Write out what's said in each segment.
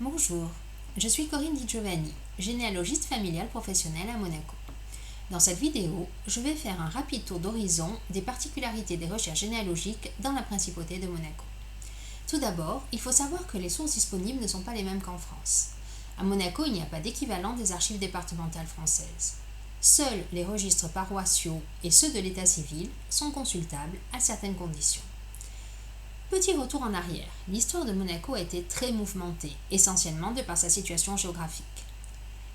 Bonjour, je suis Corinne Di Giovanni, généalogiste familiale professionnelle à Monaco. Dans cette vidéo, je vais faire un rapide tour d'horizon des particularités des recherches généalogiques dans la principauté de Monaco. Tout d'abord, il faut savoir que les sources disponibles ne sont pas les mêmes qu'en France. À Monaco, il n'y a pas d'équivalent des archives départementales françaises. Seuls les registres paroissiaux et ceux de l'état civil sont consultables à certaines conditions. Petit retour en arrière, l'histoire de Monaco a été très mouvementée, essentiellement de par sa situation géographique.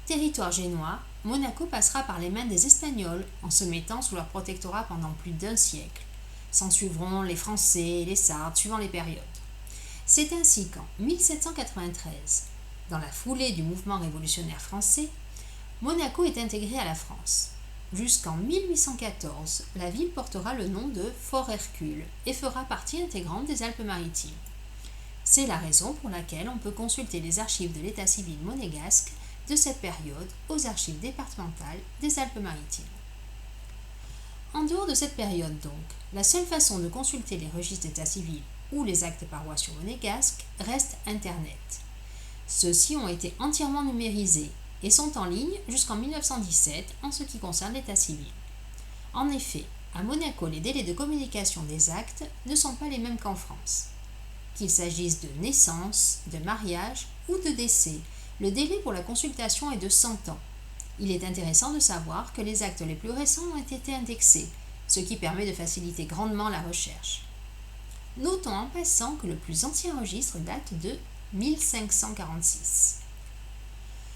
Territoire génois, Monaco passera par les mains des Espagnols en se mettant sous leur protectorat pendant plus d'un siècle. S'en suivront les Français et les Sardes, suivant les périodes. C'est ainsi qu'en 1793, dans la foulée du mouvement révolutionnaire français, Monaco est intégré à la France. Jusqu'en 1814, la ville portera le nom de Fort Hercule et fera partie intégrante des Alpes-Maritimes. C'est la raison pour laquelle on peut consulter les archives de l'état civil monégasque de cette période aux archives départementales des Alpes-Maritimes. En dehors de cette période donc, la seule façon de consulter les registres d'état civil ou les actes paroissiaux monégasques reste Internet. Ceux-ci ont été entièrement numérisés et sont en ligne jusqu'en 1917 en ce qui concerne l'état civil. En effet, à Monaco, les délais de communication des actes ne sont pas les mêmes qu'en France. Qu'il s'agisse de naissance, de mariage ou de décès, le délai pour la consultation est de 100 ans. Il est intéressant de savoir que les actes les plus récents ont été indexés, ce qui permet de faciliter grandement la recherche. Notons en passant que le plus ancien registre date de 1546.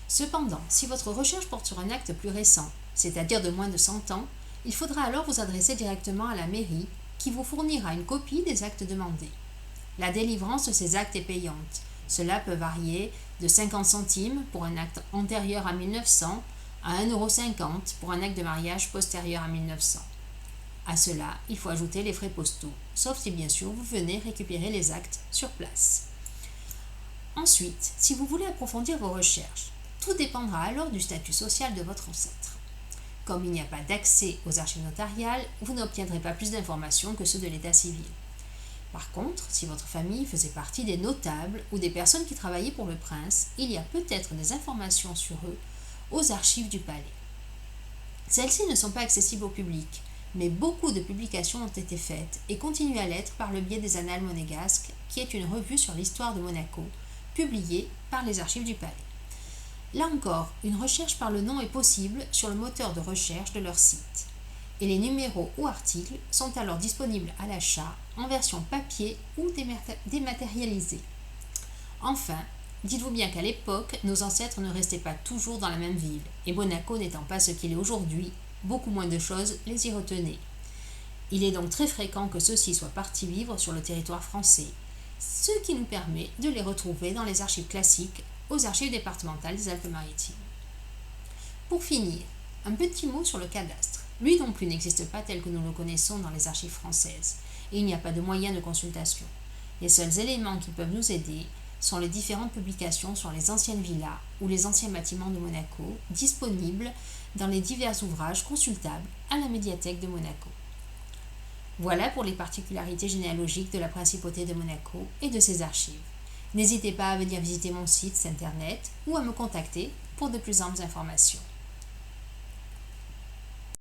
Cependant, si votre recherche porte sur un acte plus récent, c'est-à-dire de moins de 100 ans, il faudra alors vous adresser directement à la mairie qui vous fournira une copie des actes demandés. La délivrance de ces actes est payante. Cela peut varier de 50 centimes pour un acte antérieur à 1900 à 1,50 € pour un acte de mariage postérieur à 1900. À cela, il faut ajouter les frais postaux, sauf si bien sûr vous venez récupérer les actes sur place. Ensuite, si vous voulez approfondir vos recherches, tout dépendra alors du statut social de votre ancêtre. Comme il n'y a pas d'accès aux archives notariales, vous n'obtiendrez pas plus d'informations que ceux de l'état civil. Par contre, si votre famille faisait partie des notables ou des personnes qui travaillaient pour le prince, il y a peut-être des informations sur eux aux archives du palais. Celles-ci ne sont pas accessibles au public, mais beaucoup de publications ont été faites et continuent à l'être par le biais des Annales monégasques, qui est une revue sur l'histoire de Monaco, publiée par les archives du palais. Là encore, une recherche par le nom est possible sur le moteur de recherche de leur site. Et les numéros ou articles sont alors disponibles à l'achat en version papier ou dématérialisée. Enfin, dites-vous bien qu'à l'époque, nos ancêtres ne restaient pas toujours dans la même ville, et Monaco n'étant pas ce qu'il est aujourd'hui, beaucoup moins de choses les y retenaient. Il est donc très fréquent que ceux-ci soient partis vivre sur le territoire français, ce qui nous permet de les retrouver dans les archives classiques aux archives départementales des Alpes-Maritimes. Pour finir, un petit mot sur le cadastre. Lui non plus n'existe pas tel que nous le connaissons dans les archives françaises, et il n'y a pas de moyen de consultation. Les seuls éléments qui peuvent nous aider sont les différentes publications sur les anciennes villas ou les anciens bâtiments de Monaco, disponibles dans les divers ouvrages consultables à la médiathèque de Monaco. Voilà pour les particularités généalogiques de la principauté de Monaco et de ses archives. N'hésitez pas à venir visiter mon site internet ou à me contacter pour de plus amples informations.